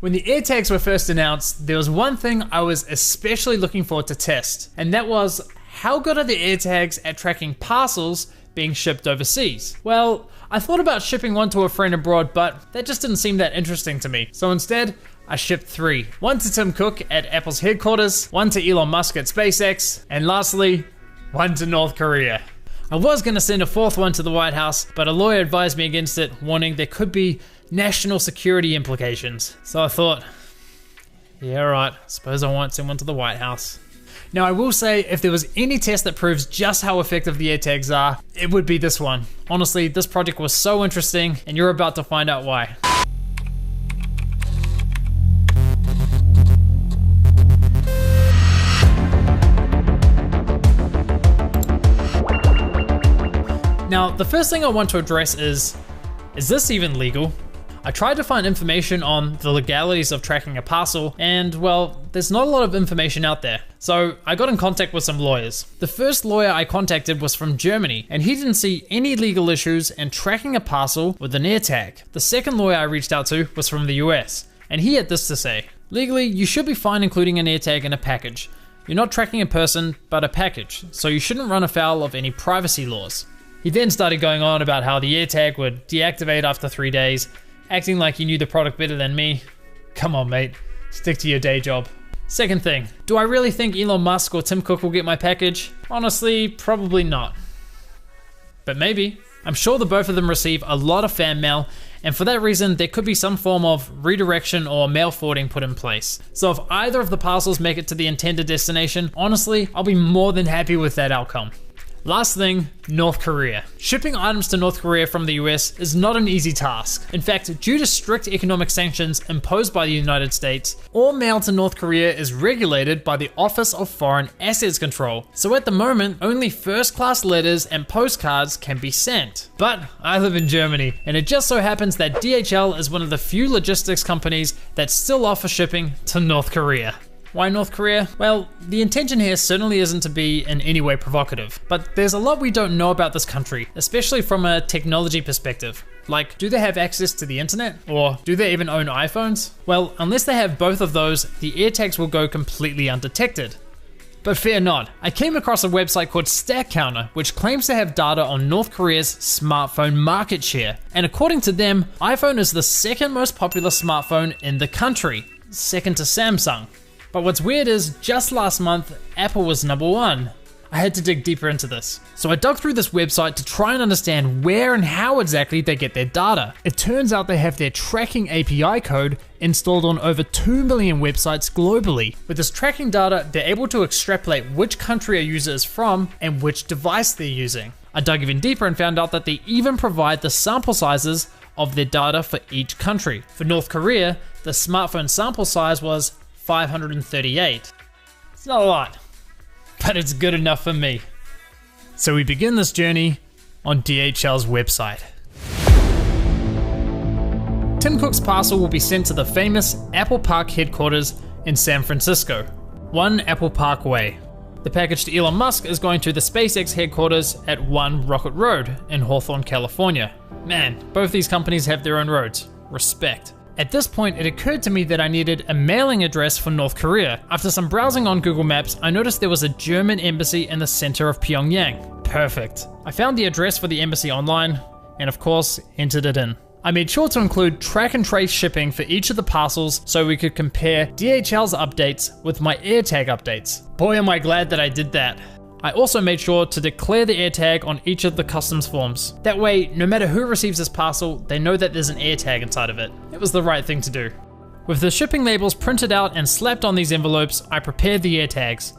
When the AirTags were first announced, there was one thing I was especially looking forward to test, and that was how good are the AirTags at tracking parcels being shipped overseas? Well, I thought about shipping one to a friend abroad, but that just didn't seem that interesting to me. So instead, I shipped 3. One to Tim Cook at Apple's headquarters, one to Elon Musk at SpaceX, and lastly, one to North Korea. I was going to send a 4th one to the White House, but a lawyer advised me against it, warning there could be national security implications. So I thought, yeah, right, suppose I won't send one to the White House. Now I will say, if there was any test that proves just how effective the AirTags are, it would be this one. Honestly, this project was so interesting, and you're about to find out why. Now, the first thing I want to address is this even legal? I tried to find information on the legalities of tracking a parcel, and well, there's not a lot of information out there. So I got in contact with some lawyers. The first lawyer I contacted was from Germany, and he didn't see any legal issues in tracking a parcel with an AirTag. The second lawyer I reached out to was from the US, and he had this to say. Legally, you should be fine including an AirTag in a package. You're not tracking a person, but a package, so you shouldn't run afoul of any privacy laws. He then started going on about how the AirTag would deactivate after 3 days, acting like he knew the product better than me. Come on, mate, stick to your day job. Second thing, do I really think Elon Musk or Tim Cook will get my package? Honestly, probably not. But maybe. I'm sure the both of them receive a lot of fan mail, and for that reason, there could be some form of redirection or mail forwarding put in place. So if either of the parcels make it to the intended destination, honestly, I'll be more than happy with that outcome. Last thing, North Korea. Shipping items to North Korea from the US is not an easy task. In fact, due to strict economic sanctions imposed by the United States, all mail to North Korea is regulated by the Office of Foreign Assets Control. So at the moment, only first-class letters and postcards can be sent. But I live in Germany, and it just so happens that DHL is one of the few logistics companies that still offer shipping to North Korea. Why North Korea? Well, the intention here certainly isn't to be in any way provocative, but there's a lot we don't know about this country, especially from a technology perspective. Like, do they have access to the internet? Or do they even own iPhones? Well, unless they have both of those, the AirTags will go completely undetected. But fear not, I came across a website called StatCounter, which claims to have data on North Korea's smartphone market share. And according to them, iPhone is the second most popular smartphone in the country, second to Samsung. But what's weird is, just last month, Apple was number 1. I had to dig deeper into this. So I dug through this website to try and understand where and how exactly they get their data. It turns out they have their tracking API code installed on over 2 million websites globally. With this tracking data, they're able to extrapolate which country a user is from and which device they're using. I dug even deeper and found out that they even provide the sample sizes of their data for each country. For North Korea, the smartphone sample size was 538. It's not a lot, but it's good enough for me. So we begin this journey on DHL's website. Tim Cook's parcel will be sent to the famous Apple Park headquarters in San Francisco, 1 Apple Park Way. The package to Elon Musk is going to the SpaceX headquarters at 1 Rocket Road in Hawthorne, California. Man, both these companies have their own roads. Respect. At this point, it occurred to me that I needed a mailing address for North Korea. After some browsing on Google Maps, I noticed there was a German embassy in the center of Pyongyang. Perfect. I found the address for the embassy online, and of course, entered it in. I made sure to include track and trace shipping for each of the parcels so we could compare DHL's updates with my AirTag updates. Boy, am I glad that I did that. I also made sure to declare the AirTag on each of the customs forms. That way, no matter who receives this parcel, they know that there's an AirTag inside of it. It was the right thing to do. With the shipping labels printed out and slapped on these envelopes, I prepared the AirTags.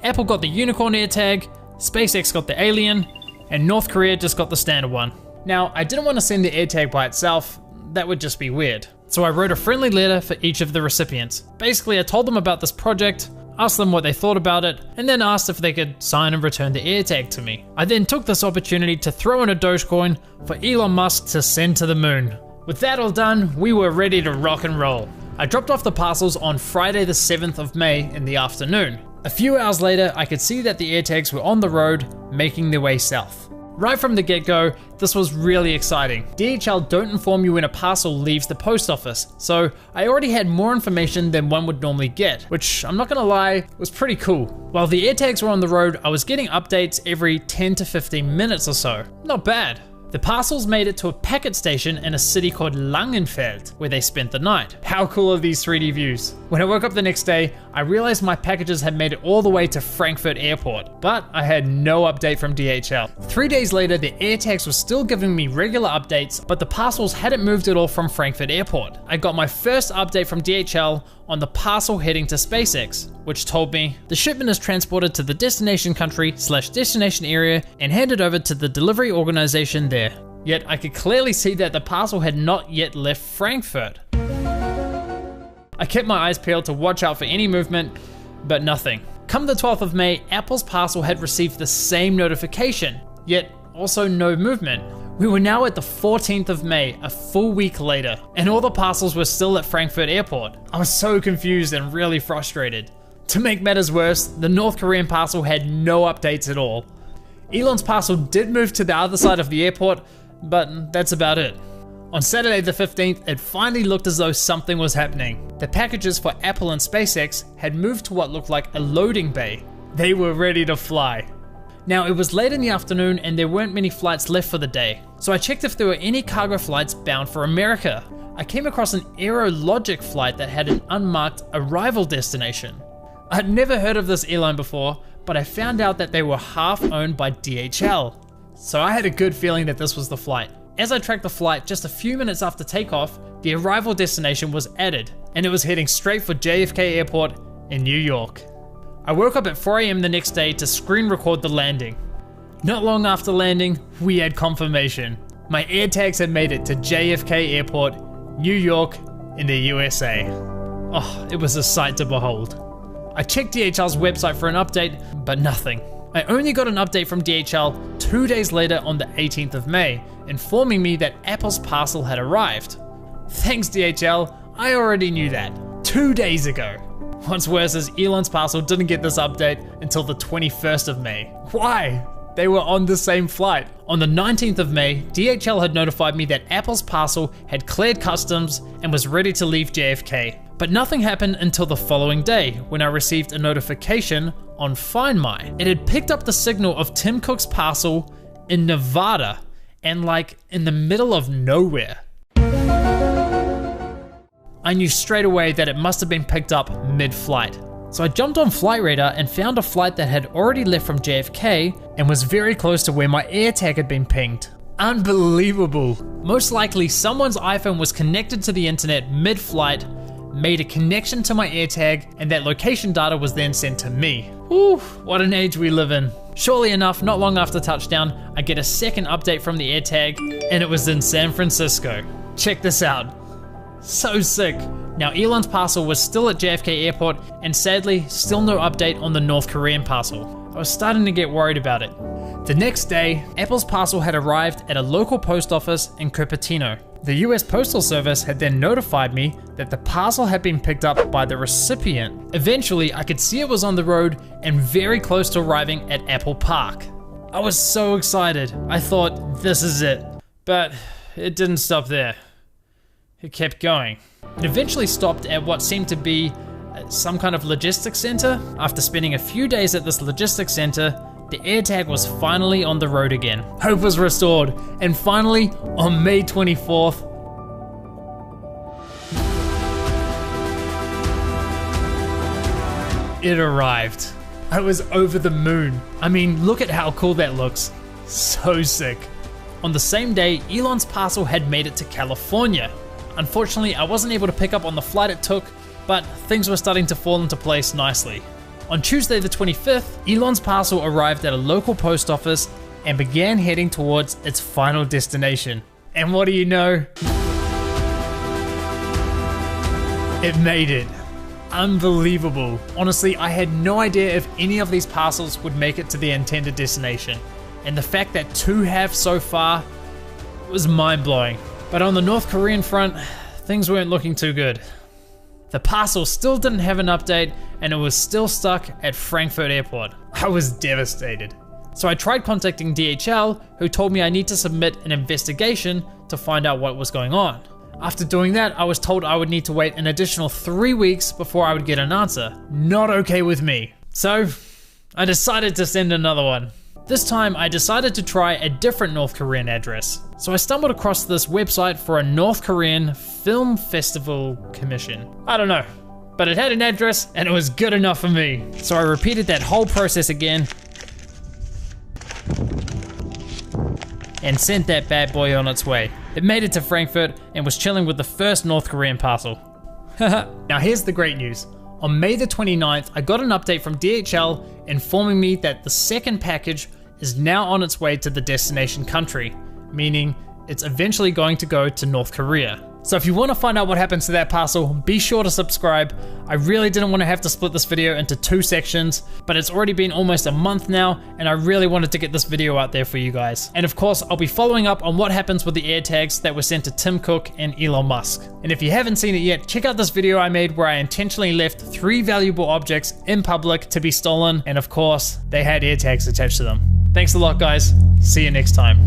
Apple got the unicorn AirTag, SpaceX got the alien, and North Korea just got the standard one. Now, I didn't want to send the AirTag by itself, that would just be weird. So I wrote a friendly letter for each of the recipients. Basically, I told them about this project, asked them what they thought about it, and then asked if they could sign and return the AirTag to me. I then took this opportunity to throw in a Dogecoin for Elon Musk to send to the moon. With that all done, we were ready to rock and roll. I dropped off the parcels on Friday the 7th of May in the afternoon. A few hours later, I could see that the AirTags were on the road, making their way south. Right from the get-go, this was really exciting. DHL don't inform you when a parcel leaves the post office, so I already had more information than one would normally get, which I'm not gonna lie, was pretty cool. While the AirTags were on the road, I was getting updates every 10 to 15 minutes or so. Not bad. The parcels made it to a packet station in a city called Langenfeld, where they spent the night. How cool are these 3D views? When I woke up the next day, I realized my packages had made it all the way to Frankfurt Airport, but I had no update from DHL. 3 days later, the AirTags were still giving me regular updates, but the parcels hadn't moved at all from Frankfurt Airport. I got my first update from DHL on the parcel heading to SpaceX, which told me the shipment is transported to the destination country/destination area and handed over to the delivery organization there. Yet I could clearly see that the parcel had not yet left Frankfurt. I kept my eyes peeled to watch out for any movement, but nothing. Come the 12th of May, Apple's parcel had received the same notification, yet also no movement. We were now at the 14th of May, a full week later, and all the parcels were still at Frankfurt Airport. I was so confused and really frustrated. To make matters worse, the North Korean parcel had no updates at all. Elon's parcel did move to the other side of the airport, but that's about it. On Saturday the 15th, it finally looked as though something was happening. The packages for Apple and SpaceX had moved to what looked like a loading bay. They were ready to fly. Now, it was late in the afternoon and there weren't many flights left for the day, so I checked if there were any cargo flights bound for America. I came across an AeroLogic flight that had an unmarked arrival destination. I'd never heard of this airline before, but I found out that they were half owned by DHL. So I had a good feeling that this was the flight. As I tracked the flight, just a few minutes after takeoff, the arrival destination was added, and it was heading straight for JFK Airport in New York. I woke up at 4 AM the next day to screen record the landing. Not long after landing, we had confirmation. My AirTags had made it to JFK Airport, New York, in the USA. Oh, it was a sight to behold. I checked DHL's website for an update, but nothing. I only got an update from DHL 2 days later on the 18th of May, informing me that Apple's parcel had arrived. Thanks DHL, I already knew that 2 days ago. What's worse is Elon's parcel didn't get this update until the 21st of May. Why? They were on the same flight. On the 19th of May, DHL had notified me that Apple's parcel had cleared customs and was ready to leave JFK. But nothing happened until the following day, when I received a notification on Find My. It had picked up the signal of Tim Cook's parcel in Nevada, and like in the middle of nowhere. I knew straight away that it must have been picked up mid-flight. So I jumped on Flight Radar and found a flight that had already left from JFK and was very close to where my AirTag had been pinged. Unbelievable. Most likely someone's iPhone was connected to the internet mid-flight, made a connection to my AirTag, and that location data was then sent to me. Whew, what an age we live in. Surely enough, not long after touchdown, I get a second update from the AirTag, and it was in San Francisco. Check this out. So sick. Now Elon's parcel was still at JFK Airport, and sadly, still no update on the North Korean parcel. I was starting to get worried about it. The next day, Apple's parcel had arrived at a local post office in Cupertino. The US Postal Service had then notified me that the parcel had been picked up by the recipient. Eventually, I could see it was on the road and very close to arriving at Apple Park. I was so excited. I thought, this is it. But it didn't stop there. It kept going. It eventually stopped at what seemed to be some kind of logistics center. After spending a few days at this logistics center, the AirTag was finally on the road again. Hope was restored, and finally, on May 24th, it arrived. I was over the moon. I mean, look at how cool that looks. So sick. On the same day, Elon's parcel had made it to California. Unfortunately, I wasn't able to pick up on the flight it took, but things were starting to fall into place nicely. On Tuesday the 25th, Elon's parcel arrived at a local post office and began heading towards its final destination. And what do you know? It made it. Unbelievable. Honestly, I had no idea if any of these parcels would make it to the intended destination. And the fact that 2 have so far was mind-blowing. But on the North Korean front, things weren't looking too good. The parcel still didn't have an update, and it was still stuck at Frankfurt Airport. I was devastated. So I tried contacting DHL, who told me I need to submit an investigation to find out what was going on. After doing that, I was told I would need to wait an additional 3 weeks before I would get an answer. Not okay with me. So I decided to send another one. This time I decided to try a different North Korean address. So I stumbled across this website for a North Korean Film Festival Commission. I don't know, but it had an address and it was good enough for me. So I repeated that whole process again and sent that bad boy on its way. It made it to Frankfurt and was chilling with the first North Korean parcel. Now here's the great news. On May the 29th, I got an update from DHL informing me that the second package is now on its way to the destination country, meaning it's eventually going to go to North Korea. So if you want to find out what happens to that parcel, be sure to subscribe. I really didn't want to have to split this video into 2 sections, but it's already been almost a month now, and I really wanted to get this video out there for you guys. And of course, I'll be following up on what happens with the AirTags that were sent to Tim Cook and Elon Musk. And if you haven't seen it yet, check out this video I made where I intentionally left 3 valuable objects in public to be stolen, and of course, they had AirTags attached to them. Thanks a lot, guys. See you next time.